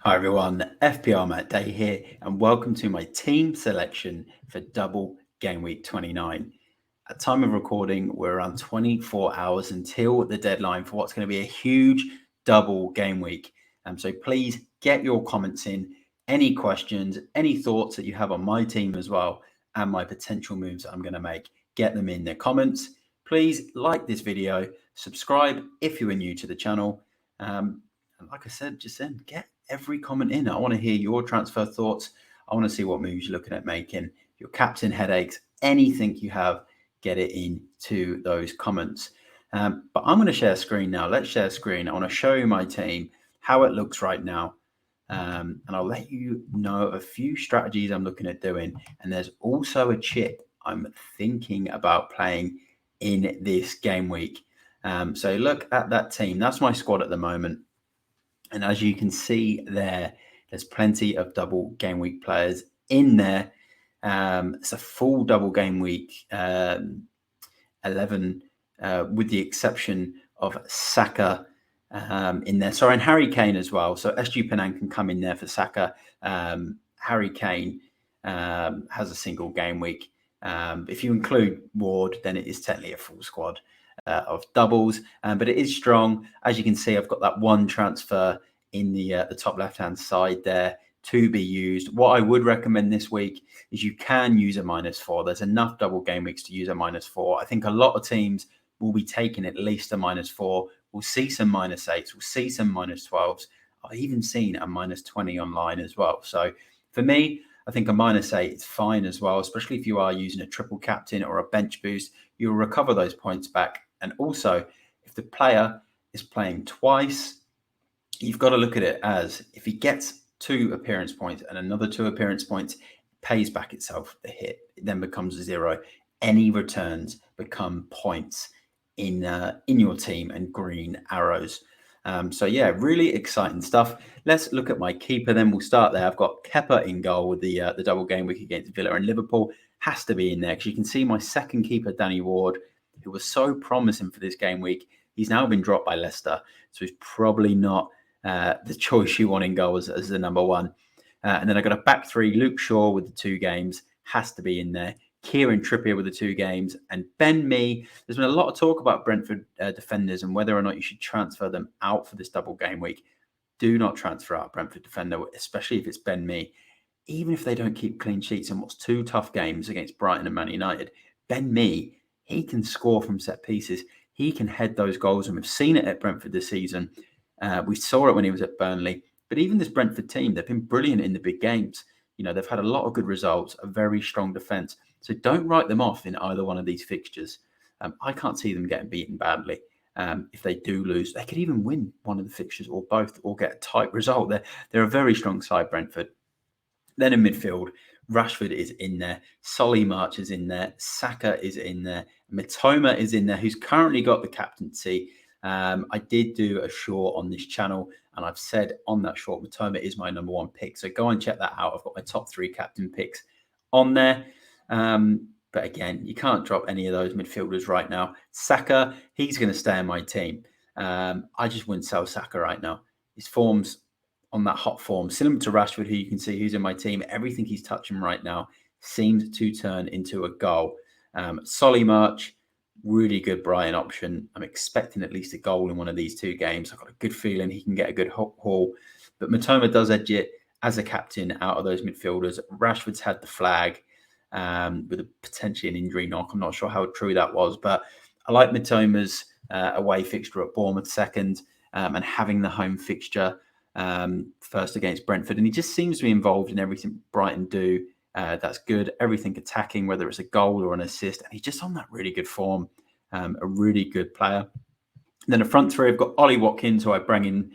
Hi everyone, FPLMattDay here, and welcome to my team selection for Double Game Week 29. At time of recording, we're around 24 hours until the deadline for what's going to be a huge double game week. So please get your comments in, any questions, any thoughts that you have on my team as well, and my potential moves that I'm going to make. Get them in the comments. Please like this video, subscribe if you are new to the channel. And like I said, just then, get every comment in. I want to hear your transfer thoughts. I want to see what moves you're looking at making, your captain headaches, anything you have, get it into those comments. But I'm going to share screen now. Let's share screen. I want to show you my team, how it looks right now. And I'll let you know a few strategies I'm looking at doing. And there's also a chip I'm thinking about playing in this game week. So look at that team. That's my squad at the moment. And as you can see there's plenty of double game week players in there. It's a full double game week 11, with the exception of Saka in there. Sorry, and Harry Kane as well. So SG Penang can come in there for Saka. Harry Kane has a single game week. If you include Ward, then it is technically a full squad of doubles, but it is strong. As you can see, I've got that one transfer in the top left-hand side there to be used. What I would recommend this week is you can use a -4. There's enough double game weeks to use a -4. I think a lot of teams will be taking at least a -4. We'll see some -8s. We'll see some -12s. I've even seen a -20 online as well. So for me, I think a -8 is fine as well, especially if you are using a triple captain or a bench boost. You'll recover those points back. And also, if the player is playing twice, you've got to look at it as if he gets 2 appearance points and another 2 appearance points, it pays back itself the hit. It then becomes 0. Any returns become points in your team and green arrows. So yeah, really exciting stuff. Let's look at my keeper. Then we'll start there. I've got Kepa in goal with the double game week against Villa, and Liverpool has to be in there because you can see my second keeper, Danny Ward, who was so promising for this game week. He's now been dropped by Leicester, so he's probably not the choice you want in goal as the number one. And then I've got a back three, Luke Shaw with the 2 games, has to be in there. Kieran Trippier with the 2 games, and Ben Mee. There's been a lot of talk about Brentford defenders and whether or not you should transfer them out for this double game week. Do not transfer out a Brentford defender, especially if it's Ben Mee. Even if they don't keep clean sheets in what's 2 tough games against Brighton and Man United, Ben Mee, he can score from set pieces. He can head those goals, and we've seen it at Brentford this season. We saw it when he was at Burnley. But even this Brentford team, they've been brilliant in the big games. You know, they've had a lot of good results, a very strong defence. So don't write them off in either one of these fixtures. I can't see them getting beaten badly. If they do lose, they could even win one of the fixtures or both, or get a tight result. They're a very strong side, Brentford. Then in midfield, Rashford is in there. Solly March is in there. Saka is in there. Mitoma is in there, who's currently got the captaincy. I did do a short on this channel, and I've said on that short, Mitoma is my number 1 pick. So go and check that out. I've got my top 3 captain picks on there. But again, you can't drop any of those midfielders right now. Saka, he's going to stay in my team. I just wouldn't sell Saka right now. His form's on that hot form, similar to Rashford, who you can see who's in my team. Everything he's touching right now seems to turn into a goal. Solly March, really good Brighton option. I'm expecting at least a goal in one of these 2 games. I've got a good feeling he can get a good haul. But Mitoma does edge it as a captain out of those midfielders. Rashford's had the flag with potentially an injury knock. I'm not sure how true that was, but I like Mitoma's away fixture at Bournemouth second, and having the home fixture first against Brentford. And he just seems to be involved in everything Brighton do. That's good. Everything attacking, whether it's a goal or an assist. And he's just on that really good form. A really good player. Then the front 3, I've got Ollie Watkins, who I bring in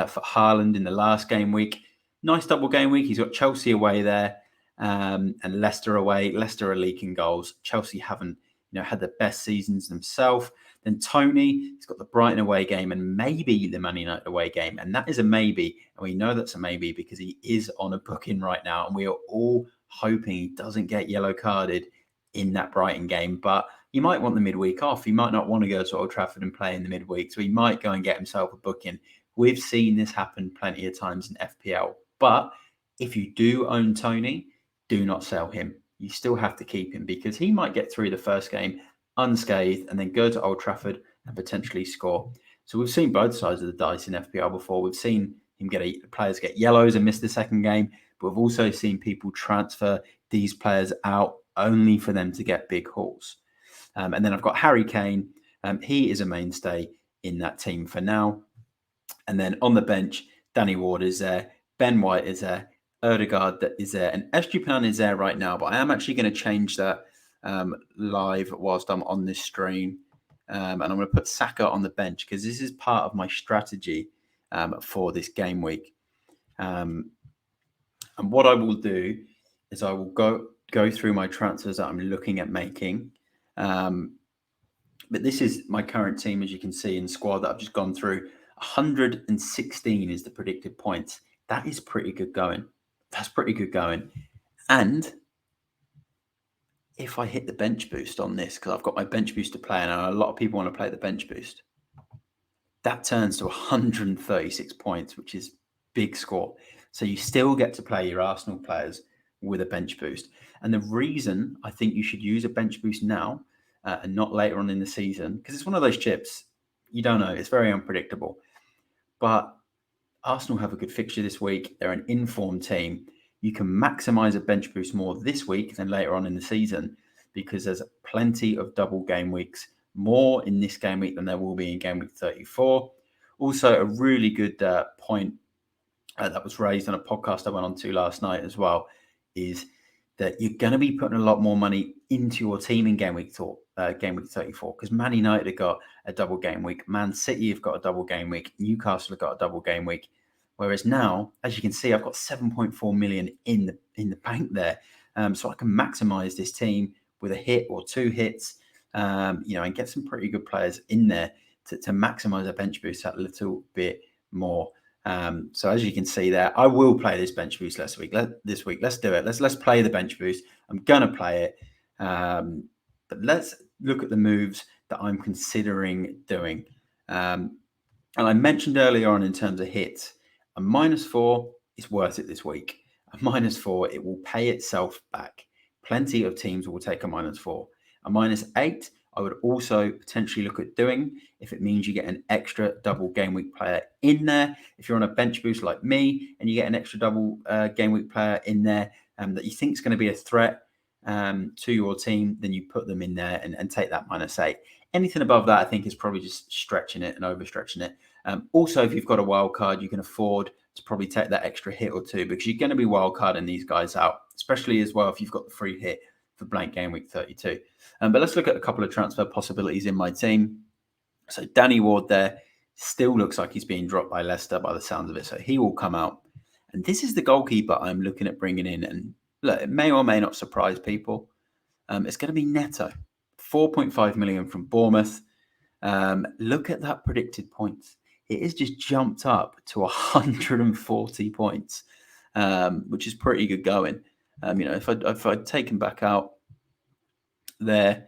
for Haaland in the last game week. Nice double game week. He's got Chelsea away there, and Leicester away. Leicester are leaking goals. Chelsea haven't had the best seasons themselves. Then Tony, he's got the Brighton away game and maybe the Man United away game. And that is a maybe. And we know that's a maybe because he is on a booking right now. And we are all hoping he doesn't get yellow carded in that Brighton game. But he might want the midweek off. He might not want to go to Old Trafford and play in the midweek. So he might go and get himself a booking. We've seen this happen plenty of times in FPL. But if you do own Tony, do not sell him. You still have to keep him because he might get through the first game unscathed and then go to Old Trafford and potentially score. So we've seen both sides of the dice in FPL before. We've seen him players get yellows and miss the second game, but we've also seen people transfer these players out only for them to get big hauls. And then I've got Harry Kane. He is a mainstay in that team for now. And then on the bench, Danny Ward is there, Ben White is there, Erdegaard is there, and Estupiñán is there right now. But I am actually going to change that live whilst I'm on this stream. And I'm going to put Saka on the bench because this is part of my strategy for this game week. And what I will do is I will go through my transfers that I'm looking at making. But this is my current team, as you can see in the squad that I've just gone through. 116 is the predicted points. That is pretty good going. That's pretty good going. And if I hit the bench boost on this, because I've got my bench boost to play, and a lot of people want to play the bench boost, that turns to 136 points, which is big score. So you still get to play your Arsenal players with a bench boost. And the reason I think you should use a bench boost now and not later on in the season, because it's one of those chips, you don't know, it's very unpredictable. But Arsenal have a good fixture this week. They're an informed team. You can maximize a bench boost more this week than later on in the season because there's plenty of double game weeks, more in this game week than there will be in game week 34. Also, a really good point that was raised on a podcast I went on to last night as well is that you're going to be putting a lot more money into your team in game week 34 because Man United have got a double game week, Man City have got a double game week, Newcastle have got a double game week. Whereas now, as you can see, I've got 7.4 million in the bank there, so I can maximize this team with a hit or two hits, and get some pretty good players in there to maximize a bench boost that little bit more. So as you can see there, I will play this bench boost this week. Let's do it. Let's play the bench boost. I'm gonna play it, but let's look at the moves that I'm considering doing. And I mentioned earlier on in terms of hits, a -4 is worth it this week. A -4, it will pay itself back. Plenty of teams will take a -4. A -8, I would also potentially look at doing if it means you get an extra double game week player in there. If you're on a bench boost like me and you get an extra double game week player in there that you think is going to be a threat to your team, then you put them in there and take that -8. Anything above that, I think, is probably just stretching it and overstretching it. Also, if you've got a wild card, you can afford to probably take that extra hit or two because you're going to be wild carding these guys out, especially as well if you've got the free hit for blank game week 32. But let's look at a couple of transfer possibilities in my team. So Danny Ward there still looks like he's being dropped by Leicester by the sounds of it. So he will come out. And this is the goalkeeper I'm looking at bringing in. And look, it may or may not surprise people. It's going to be Neto. 4.5 million from Bournemouth. Look at that predicted points. It has just jumped up to 140 points, which is pretty good going. If I'd taken back out there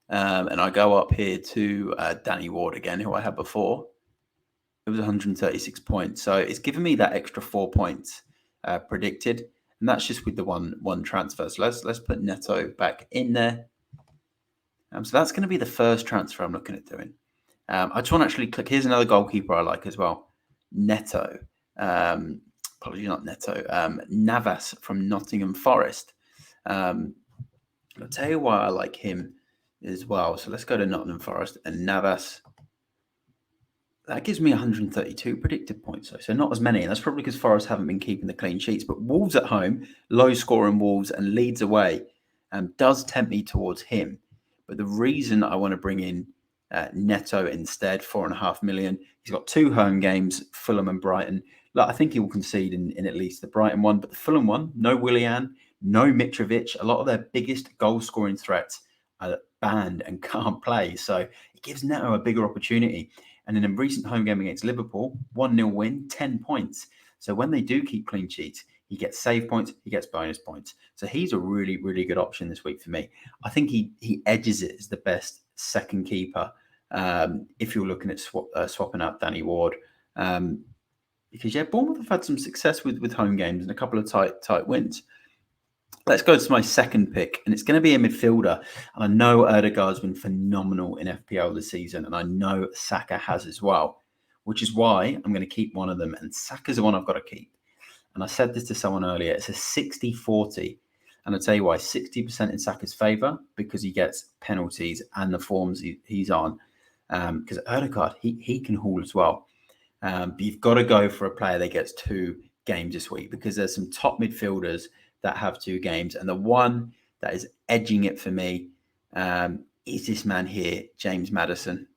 and I go up here to Danny Ward again, who I had before, it was 136 points. So it's given me that extra 4 points predicted, and that's just with the one transfer. So let's put Neto back in there. So that's going to be the first transfer I'm looking at doing. I just want to actually click. Here's another goalkeeper I like as well. Neto. Apologies, not Neto. Navas from Nottingham Forest. I'll tell you why I like him as well. So let's go to Nottingham Forest and Navas. That gives me 132 predicted points. So not as many. And that's probably because Forest haven't been keeping the clean sheets. But Wolves at home, low scoring Wolves, and Leeds away does tempt me towards him. But the reason I want to bring in Neto instead, 4.5 million. He's got 2 home games, Fulham and Brighton. Look, I think he will concede in at least the Brighton one, but the Fulham one, no Willian, no Mitrovic. A lot of their biggest goal-scoring threats are banned and can't play. So it gives Neto a bigger opportunity. And in a recent home game against Liverpool, 1-0 win, 10 points. So when they do keep clean sheets, he gets save points, he gets bonus points. So he's a really, really good option this week for me. I think he edges it as the best second keeper if you're looking at swapping out Danny Ward Because Bournemouth have had some success with home games and a couple of tight wins. Let's go to my second pick, and it's going to be a midfielder. And I know Ødegaard's been phenomenal in FPL this season, and I know Saka has as well, which is why I'm going to keep one of them. And Saka's the one I've got to keep. And I said this to someone earlier. It's a 60-40. And I'll tell you why, 60% in Saka's favour, because he gets penalties and the forms he's on. Because Ødegaard, he can haul as well. But you've got to go for a player that gets 2 games this week, because there's some top midfielders that have 2 games. And the one that is edging it for me is this man here, James Maddison.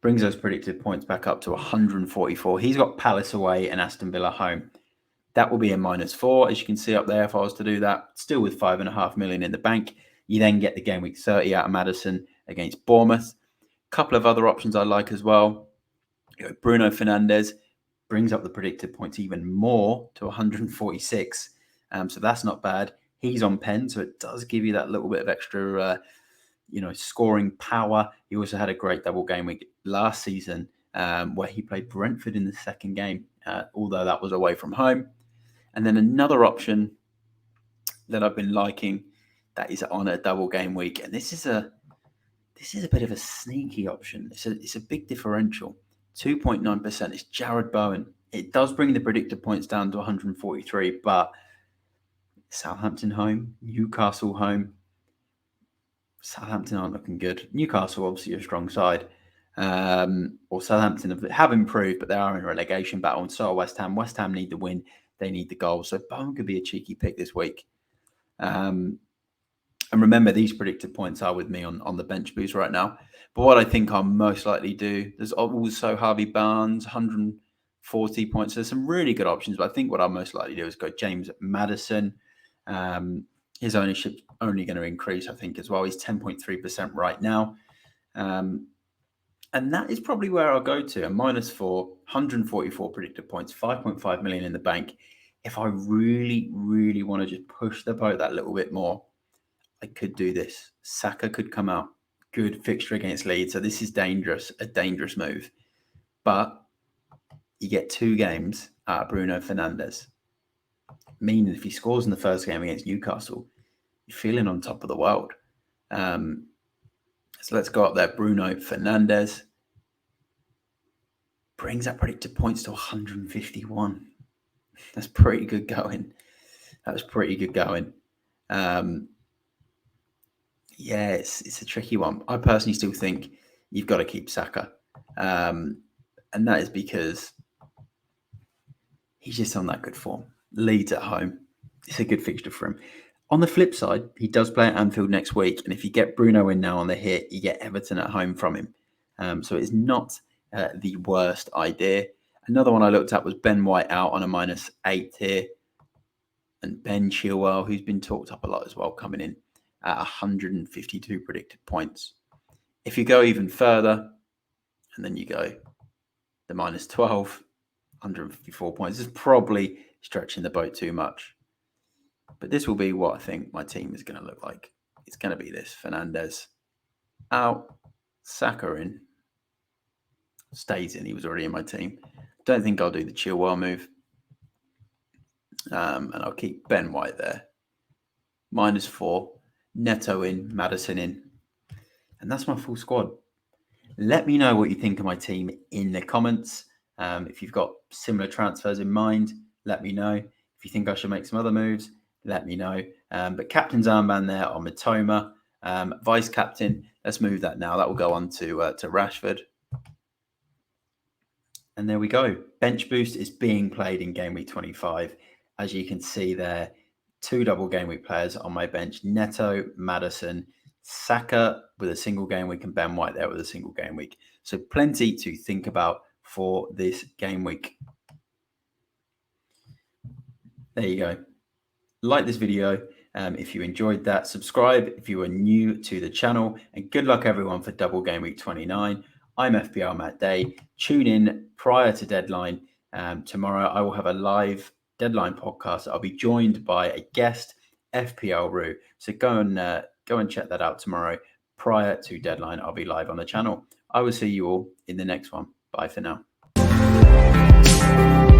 Brings those predicted points back up to 144. He's got Palace away and Aston Villa home. That will be a -4, as you can see up there, if I was to do that. Still with 5.5 million in the bank. You then get the game week 30 out of Maddison against Bournemouth. A couple of other options I like as well. Bruno Fernandes brings up the predicted points even more to 146. So that's not bad. He's on pen, so it does give you that little bit of extra, scoring power. He also had a great double game week last season where he played Brentford in the second game, although that was away from home. And then another option that I've been liking that is on a double game week, and this is a bit of a sneaky option. It's a big differential. 2.9% is Jared Bowen. It does bring the predicted points down to 143, but Southampton home, Newcastle home. Southampton aren't looking good. Newcastle obviously a strong side. Or Southampton have improved, but they are in a relegation battle, and so are West Ham. West Ham need the win. They need the goal. So Bowen could be a cheeky pick this week. And remember, these predicted points are with me on the bench boost right now. But what I think I'll most likely do, there's also Harvey Barnes, 140 points. There's some really good options, but I think what I'll most likely do is go James Maddison. His ownership's only going to increase, I think, as well. He's 10.3% right now. And that is probably where I'll go to. A -4, 144 predicted points, 5.5 million in the bank. If I really, really want to just push the boat that little bit more, I could do this. Saka could come out. Good fixture against Leeds. So this is dangerous, a dangerous move. But you get 2 games out of Bruno Fernandes. Meaning if he scores in the first game against Newcastle, you're feeling on top of the world. So let's go up there. Bruno Fernandes brings that predicted points to 151. That's pretty good going. That was pretty good going. It's a tricky one. I personally still think you've got to keep Saka. And that is because he's just on that good form. Leeds at home. It's a good fixture for him. On the flip side, he does play at Anfield next week. And if you get Bruno in now on the hit, you get Everton at home from him. So it's not the worst idea. Another one I looked at was Ben White out on a -8 here. And Ben Chilwell, who's been talked up a lot as well, coming in at 152 predicted points. If you go even further, and then you go the -12, 154 points, is probably stretching the boat too much. But this will be what I think my team is going to look like. It's going to be this. Fernandes out, Saka in, stays in. He was already in my team. Don't think I'll do the Chilwell move. And I'll keep Ben White there. -4, Neto in, Maddison in. And that's my full squad. Let me know what you think of my team in the comments. If you've got similar transfers in mind, let me know. If you think I should make some other moves, let me know. But captain's armband there on Mitoma. Vice captain, let's move that now. That will go on to Rashford. And there we go. Bench boost is being played in game week 25. As you can see there, 2 double game week players on my bench. Neto, Maddison, Saka with a single game week, and Ben White there with a single game week. So plenty to think about for this game week. There you go. Like this video if you enjoyed that. Subscribe if you are new to the channel. And good luck everyone for double game week 29. I'm FPLMattDay. Tune in prior to deadline. Tomorrow I will have a live deadline podcast. I'll be joined by a guest, FPL Roo. So go and check that out tomorrow. Prior to deadline, I'll be live on the channel. I will see you all in the next one. Bye for now. Bye.